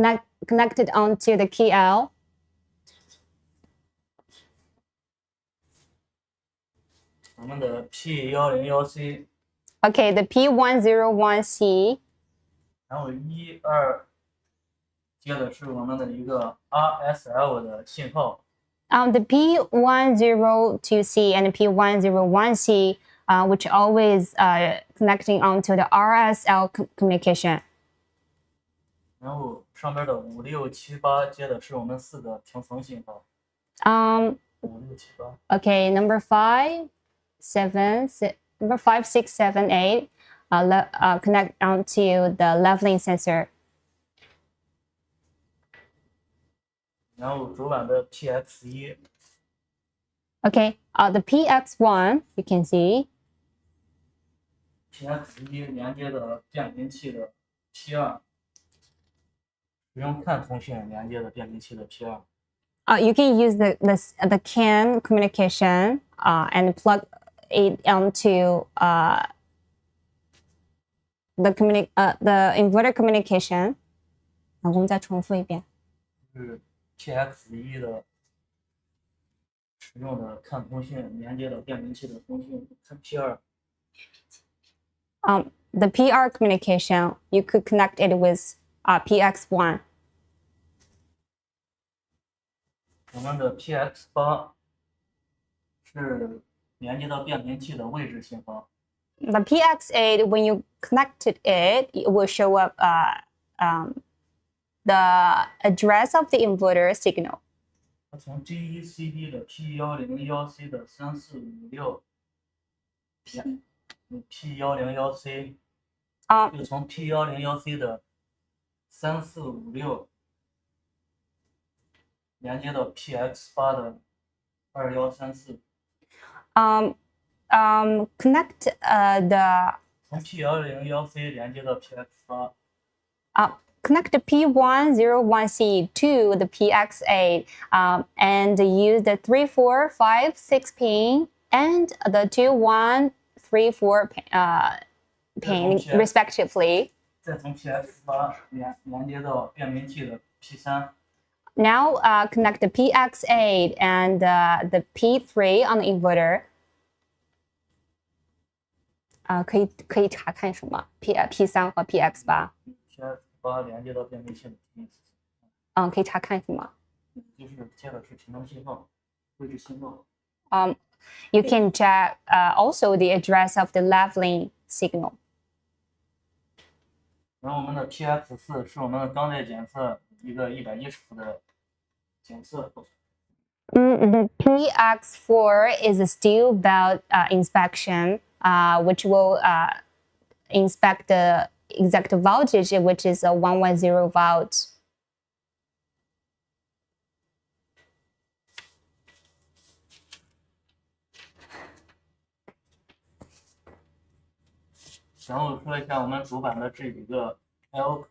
connected onto the key L. 我们的 P101C。 Okay, the P101C. 然后1、2接的是我们的一个 RSL 的信号。 The P102C and the P101C, which always connecting onto the RSL communication. 然后上边的5、6、7、8接的是我们4个平层信号。5、6、7、8。 Okay, number 5, 6, 7, 8 connect onto the leveling sensor. 然后主板的 PX1。 Okay, the PX1, you can see. PX1 连接的变频器的 P2。 使用看通讯连接的变频器的 P2。 You can use the CAN communication and plug it onto the inverter communication. 我们再重复一遍。是 PX1 的使用的看通讯连接的变频器的通讯 P2。 The PR communication, you could connect it with PX1. 我们的 PX8 是连接到变频器的位置信号。 The PX8, when you connected it, it will show up the address of the inverter signal. 它从 G1CD 的 P101C 的3、4、5、6 P101C 就从 P101C 的3、4、5、6连接到 PX8 的2134。 Connect the 从 P101C 连接到 PX8。 Connect the P101C to the PX8 and use the 3, 4, 5, 6 pin and the 2, 1, 3, 4 pin respectively. 再从 PX8 连接到变频器的 P3。 Now connect the PX8 and the P3 on the inverter. 可以查看什么？P3和 PX8。PX8 608连接到变频器的频率。可以查看是吗？就是接的是频张信号，位置信号。You can check also the address of the leveling signal. 然后我们的 PX4是我们的钢带检测一个110伏的检测。The PX4 is a steel belt inspection, which will inspect the exact voltage, which is a 110 volts. 然后说一下我们主板的这几个 L 口，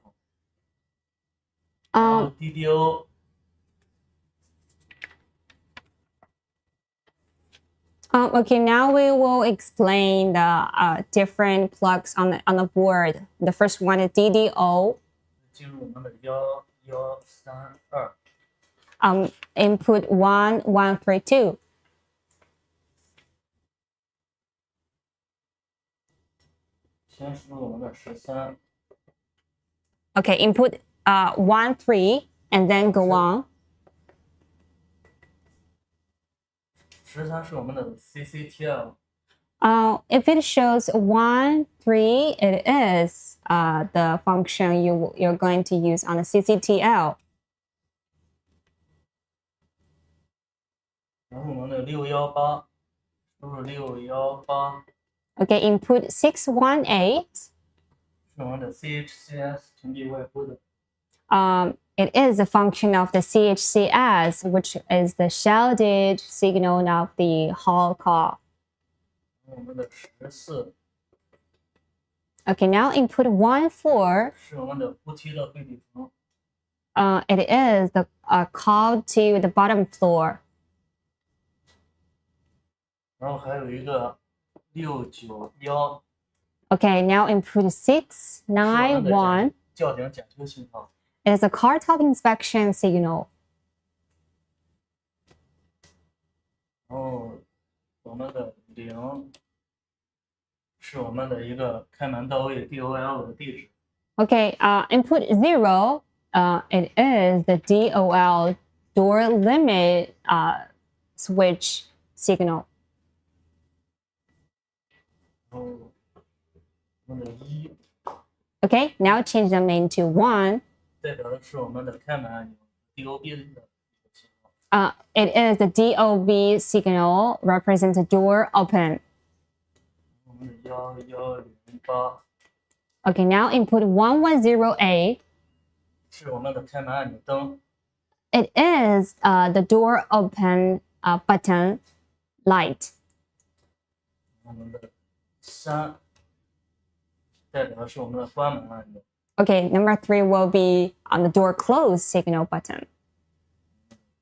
然后 DDO。Okay, now we will explain the different plugs on the board. The first one is DDO. 进入我们的1132。Input 1132. 先输入我们的13。Okay, input 13 and then go on. 13是我们的 CCTL。If it shows 1, 3, it is the function you're going to use on the CCTL. 然后我们的618，输入618。Okay, input 618. 是我们的 CHCS 屏蔽外部的。It is a function of the CHCS, which is the shielded signal of the Hall call. 我们的14。Okay, now input 14. 是我们的扶梯的对比层。It is the call to the bottom floor. 然后还有一个691。Okay, now input 691. 轿顶检修信号。It is a car top inspection signal. 然后我们的0是我们的一个开门到位 DOL 的地址。Okay, input 0. It is the DOL door limit switch signal. 然后我们的1 Okay, now change them into 1. 代表的是我们的开门按钮 DOB 的信号。It is the DOB signal represents the door open. 我们的1108。Okay, now input 110A. 是我们的开门按钮灯。It is the door open button light. 我们的3代表的是我们的关门按钮。Okay, number 3 will be on the door close signal button.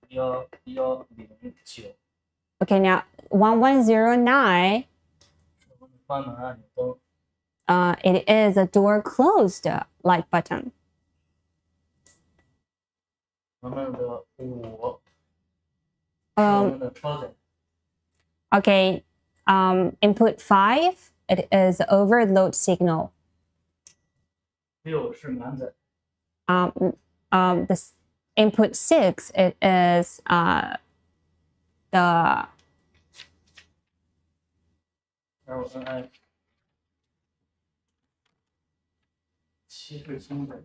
1109。Okay, now 1109. 是我们的关门按钮灯。It is a door closed light button. 我们的5是我们的超载。Okay, input 5. It is overload signal. 6是满载。This input 6. It is the LNI 7是轻载。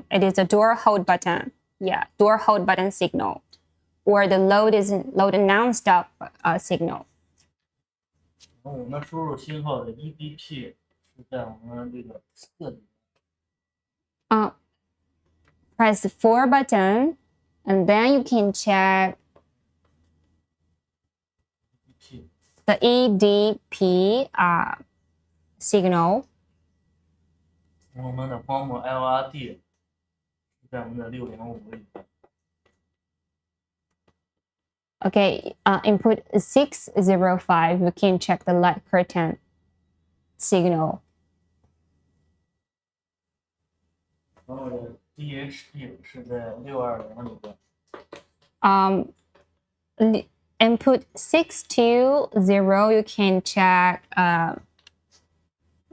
It is a door hold button. Yeah, door hold button signal, or the load non-stop signal. 然后我们输入信号的 EBP 是在我们这个4里。Press 4 button, and then you can check the EDP signal. 然后我们的光幕 LRD 是在我们的605里。Okay, input 605, you can check the light curtain signal. 然后我的 DHD 是在620里边。Input 620, you can check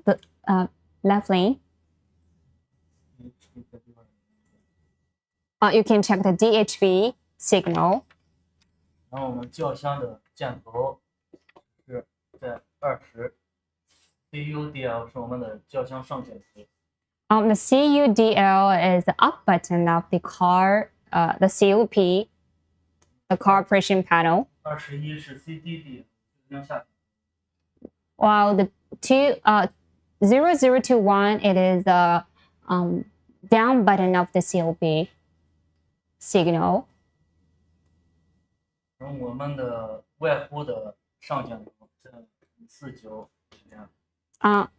the left lane. You can check the DHV signal. 然后我们轿厢的箭头是在20，CUDL 是我们的轿厢上箭头。The CUDL is the up button of the car, the COP, the car operation panel. 21是 CDD 轿厢下。While the 0021, it is the down button of the COP signal. 然后我们的外呼的上箭头在49里边。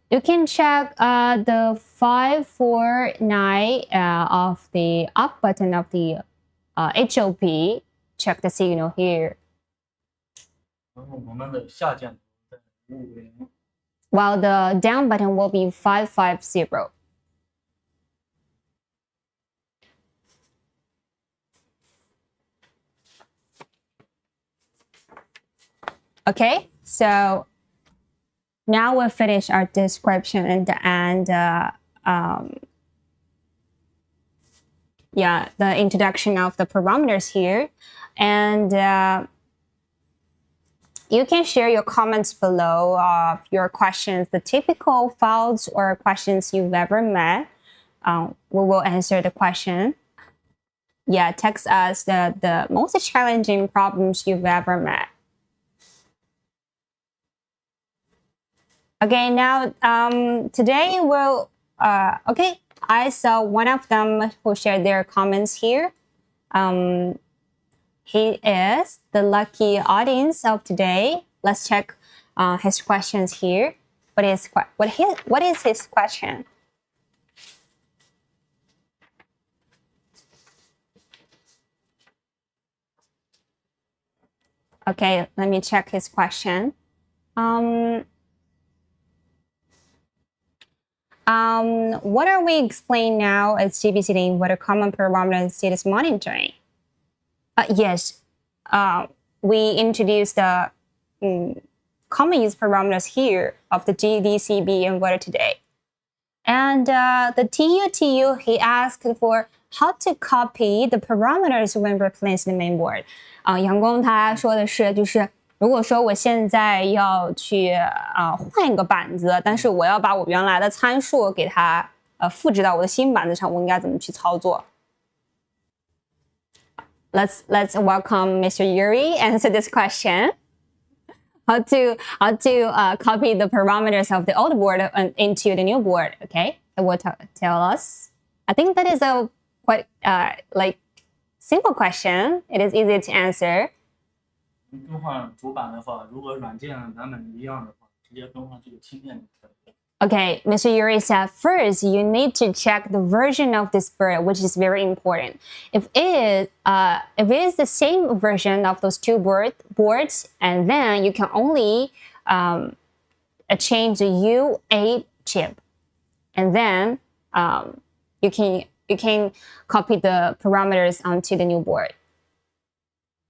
You can check the 549 of the up button of the HOP. Check the signal here. 然后我们的下箭头在550。While the down button will be 550. Okay, so now we'll finish our description and the introduction of the parameters here. And you can share your comments below of your questions, the typical faults or questions you've ever met. We will answer the question. Yeah, text us the most challenging problems you've ever met. Okay, now today we'll, okay, I saw one of them who shared their comments here. He is the lucky audience of today. Let's check his questions here. What is his question? Okay, let me check his question. What are we explaining now as GBCD inverter common parameter and status monitoring? Yes, we introduced the common use parameters here of the GDCB inverter today. And the TU, he asked for how to copy the parameters when replacing the mainboard. 杨工他说的是，就是如果说我现在要去换一个板子，但是我要把我原来的参数给它复制到我的新板子上，我应该怎么去操作？Let's welcome Mr. Yuri answer this question. How to copy the parameters of the old board into the new board? Okay, it will tell us. I think that is a quite like simple question. It is easy to answer. 更换主板的话，如果软件版本一样的话，直接更换这个芯片就可以了。Okay, Mr. Yuri said first you need to check the version of this board, which is very important. If it is the same version of those two boards, and then you can only change the U8 chip, and then you can copy the parameters onto the new board.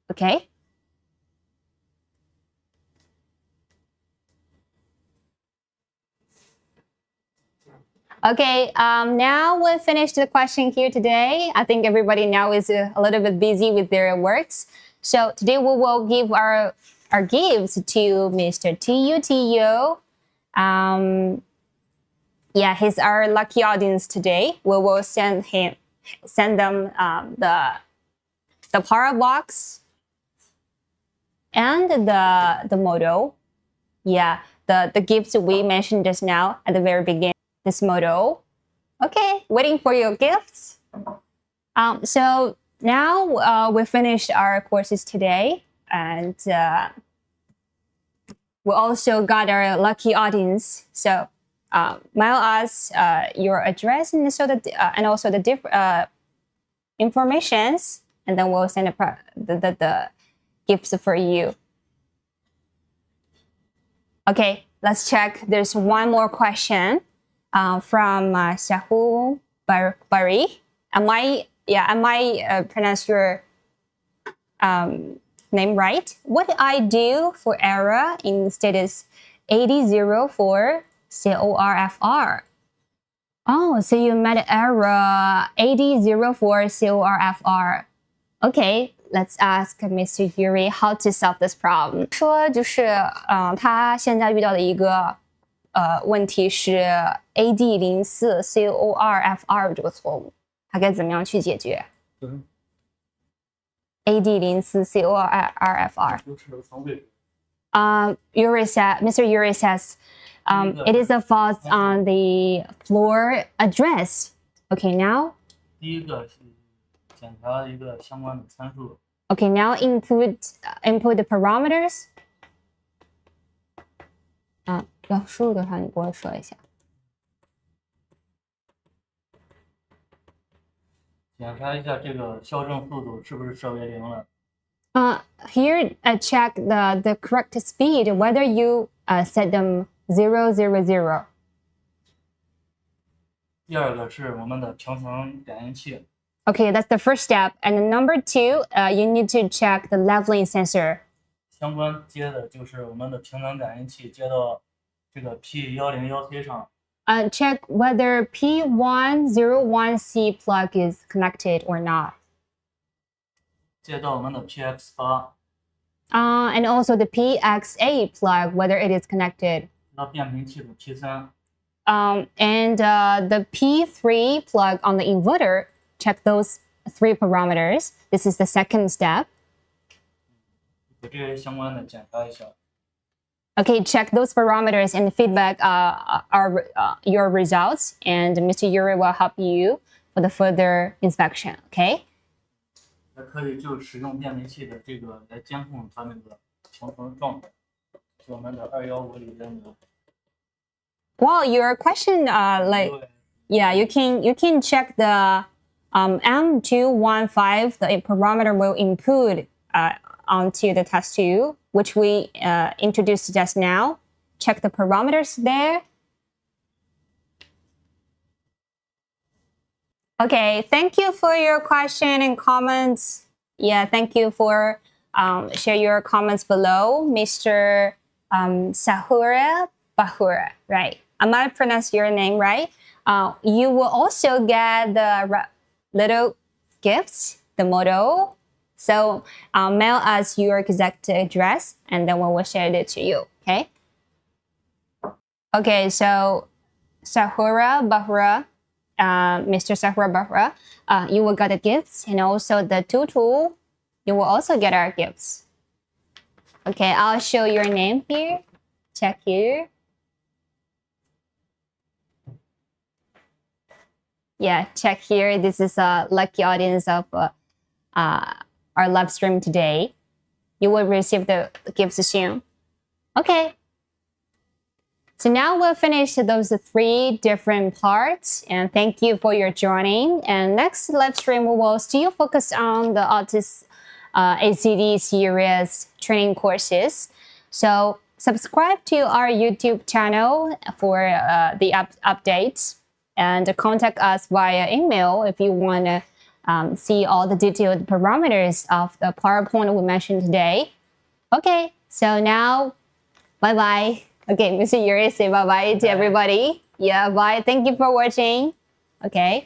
Okay. Okay, now we'll finish the question here today. I think everybody now is a little bit busy with their works. So today we will give our gifts to Mr. TU. Yeah, he's our lucky audience today. We will send them the power box and the model. Yeah, the gifts we mentioned just now at the very beginning. This model. Okay, waiting for your gifts. So now we finished our courses today, and we also got our lucky audience. So mail us your address and also the informations, and then we'll send the gifts for you. Okay, let's check. There's one more question from Shahu Bari. Am I pronounce your name right? What did I do for error in status 8004 CORFR? Oh, so you made error 8004 CORFR. Okay, let's ask Mr. Yuri how to solve this problem. 说就是他现在遇到的一个问题是 AD04 CORFR 这个错误，他该怎么样去解决？AD04 CORFR. Mr. Yuri says it is a fault on the floor address. Okay, now. 第一个是检查一个相关的参数。Okay, now input the parameters. 要输入多少？你给我说一下。检查一下这个校正速度是不是设为0了。Here, check the correct speed, whether you set them 000. 第二个是我们的平层感应器。Okay, that's the first step. And number 2, you need to check the leveling sensor. 相关接的就是我们的平层感应器接到这个 P101C 上。Check whether P101C plug is connected or not. 接到我们的 PX8。And also the PX8 plug, whether it is connected. 到变频器的 P3. And the P3 plug on the inverter, check those 3 parameters. This is the second step. 这些相关的检查一下。Okay, check those parameters and feedback your results, and Mr. Yuri will help you for the further inspection. Okay. 也可以就使用变频器的这个来监控它那个平衡状态，是我们的215里边的。Well, your question, you can check the M215. The parameter will input onto the test tube, which we introduced just now. Check the parameters there. Okay, thank you for your question and comments. Yeah, thank you for share your comments below, Mr. Sahura Bahura, right? Am I pronouncing your name right? You will also get the little gifts, the motto. So mail us your exact address, and then we will share it to you. Okay. Okay. So Sahura Bahura, Mr. Sahura Bahura, you will get the gifts, and also the tool. You will also get our gifts. Okay. I'll show your name here. Check here. Yeah, check here. This is a lucky audience of our live stream today. You will receive the gifts soon. Okay. So now we'll finish those 3 different parts. And thank you for your joining. And next live stream, we will still focus on the OTIS ACD series training courses. So subscribe to our YouTube channel for the updates. And contact us via email if you want to see all the detailed parameters of the PowerPoint we mentioned today. Okay, so now, bye-bye. Okay, Mr. Yuri, say bye-bye to everybody. Yeah, bye. Thank you for watching. Okay.